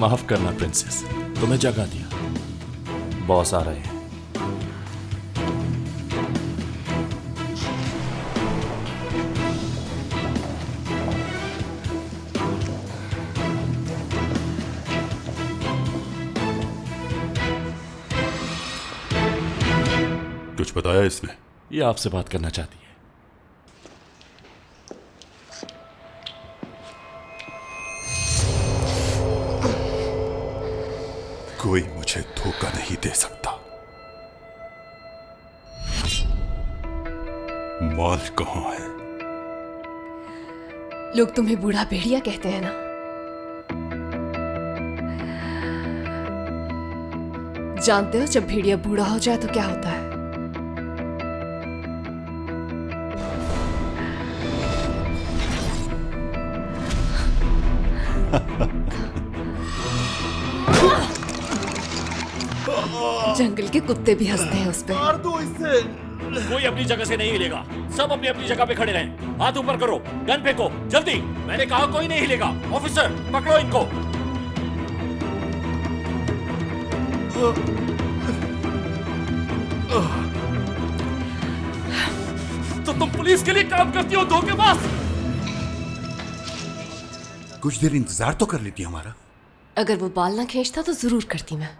माफ करना प्रिंसेस, तुम्हें जगा दिया। बॉस आ रहे हैं। कुछ बताया इसने? ये आपसे बात करना चाहती है। कोई मुझे धोखा नहीं दे सकता। माल कहां है? लोग तुम्हें बूढ़ा भेड़िया कहते हैं ना। जानते हो जब भेड़िया बूढ़ा हो जाए तो क्या होता है? जंगल के कुत्ते भी हंसते हैं उस पे। मार दो इससे। कोई अपनी जगह से नहीं हिलेगा। सब अपनी अपनी जगह पे खड़े रहें। हाथ ऊपर करो, गन फेंको, जल्दी। मैंने कहा कोई नहीं हिलेगा। ऑफिसर पकड़ो इनको। तो तुम पुलिस के लिए काम करती हो, धोखेबाज। कुछ देर इंतजार तो कर लेती हमारा। अगर वो बाल ना खींचता तो जरूर करती मैं।